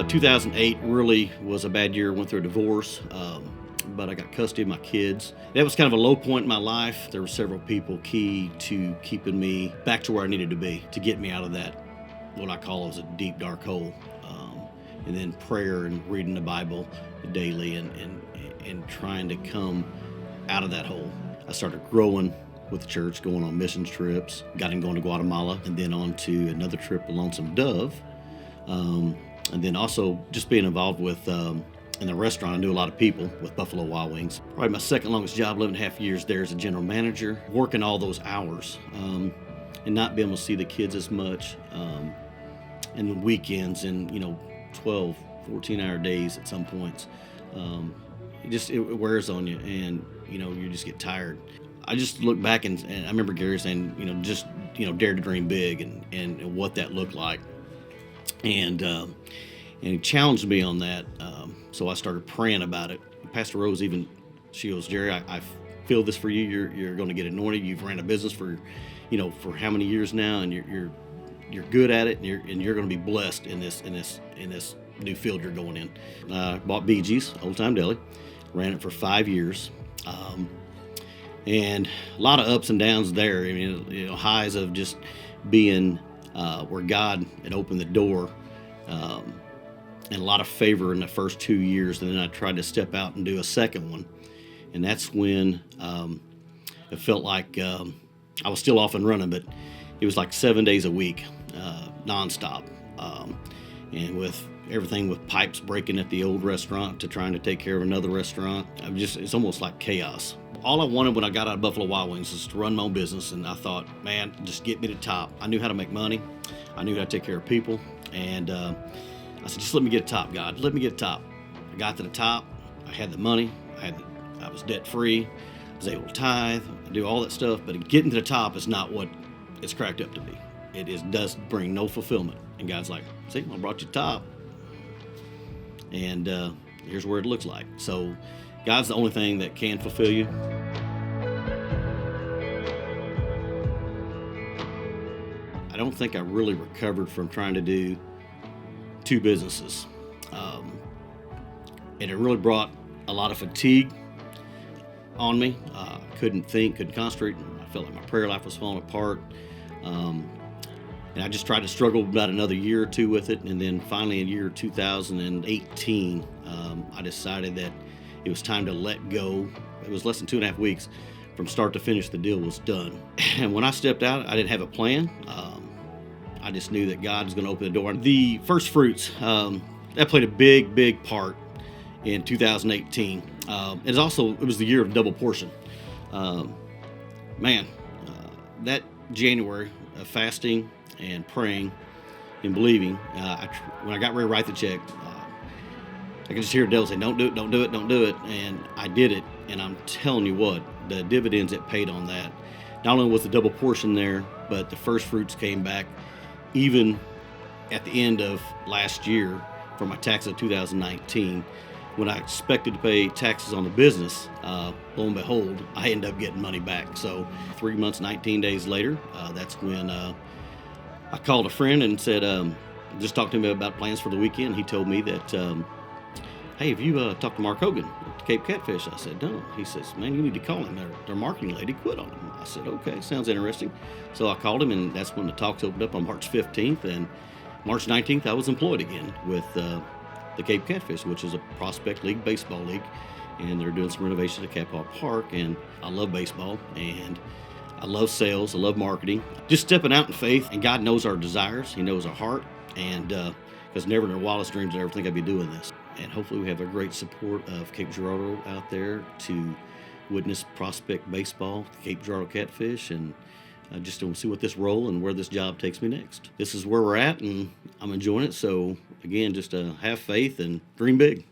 2008 really was a bad year. Went through a divorce, but I got custody of my kids. That was kind of a low point in my life. There were several people key to keeping me back to where I needed to be, to get me out of that, what I call as a deep, dark hole. And then prayer and reading the Bible daily and trying to come out of that hole. I started growing with the church, going on missions trips, got him going to Guatemala, and then on to another trip to Lonesome Dove. And then also just being involved with, in the restaurant, I knew a lot of people with Buffalo Wild Wings. Probably my second longest job, 11.5 years there as a general manager, working all those hours and not being able to see the kids as much, and the weekends and, 12, 14-hour days at some points. It wears on you, and, you just get tired. I just look back and I remember Gary saying, dare to dream big and what that looked like. And he challenged me on that. So I started praying about it. Pastor Rose she goes, Jerry, I feel this for you. You're going to get anointed. You've ran a business for how many years now, and you're good at it, and you're going to be blessed in this new field you're going in. I bought BG's, Old Time Deli, ran it for 5 years. And a lot of ups and downs there. I mean, highs of just being where God had opened the door, and a lot of favor in the first 2 years. And then I tried to step out and do a second one. And that's when it felt like I was still off and running, but it was like 7 days a week, nonstop. And with everything with pipes breaking at the old restaurant to trying to take care of another restaurant, it's almost like chaos. All I wanted when I got out of Buffalo Wild Wings was to run my own business, and I thought, man, just get me to the top. I knew how to make money. I knew how to take care of people, and I said, just let me get to the top, God. Let me get to the top. I got to the top. I had the money. I was debt-free. I was able to tithe, do all that stuff, but getting to the top is not what it's cracked up to be. It does bring no fulfillment. And God's like, see, I brought you to the top. And here's where it looks like. So God's the only thing that can fulfill you. I don't think I really recovered from trying to do two businesses. And it really brought a lot of fatigue on me. Couldn't think, couldn't concentrate. I felt like my prayer life was falling apart. And I just tried to struggle about another year or two with it. And then finally in year 2018, I decided that it was time to let go. It was less than 2.5 weeks from start to finish. The deal was done. And when I stepped out, I didn't have a plan. I just knew that God was going to open the door. The first fruits, that played a big, big part in 2018. It was the year of double portion. That January of fasting and praying and believing, when I got ready to write the check, I could just hear the devil say, don't do it, don't do it, don't do it. And I did it, and I'm telling you what, the dividends it paid on that, not only was the double portion there, but the first fruits came back even at the end of last year for my tax of 2019. When I expected to pay taxes on the business, lo and behold, I ended up getting money back. So 3 months, 19 days later, that's when I called a friend and said, just talked to him about plans for the weekend. He told me that, hey, have you talked to Mark Hogan at Cape Catfish? I said, no. He says, man, you need to call him. Their marketing lady quit on him. I said, okay, sounds interesting. So I called him, and that's when the talks opened up on March 15th. And March 19th, I was employed again with the Cape Catfish, which is a prospect league, baseball league. And they're doing some renovations at Capitol Park. And I love baseball, and I love sales. I love marketing. Just stepping out in faith, and God knows our desires. He knows our heart. And because never in their wildest dreams did I ever think I'd be doing this. And hopefully we have a great support of Cape Girardeau out there to witness prospect baseball, Cape Girardeau Catfish, and just to see what this role and where this job takes me next. This is where we're at, and I'm enjoying it. So again, just have faith and dream big.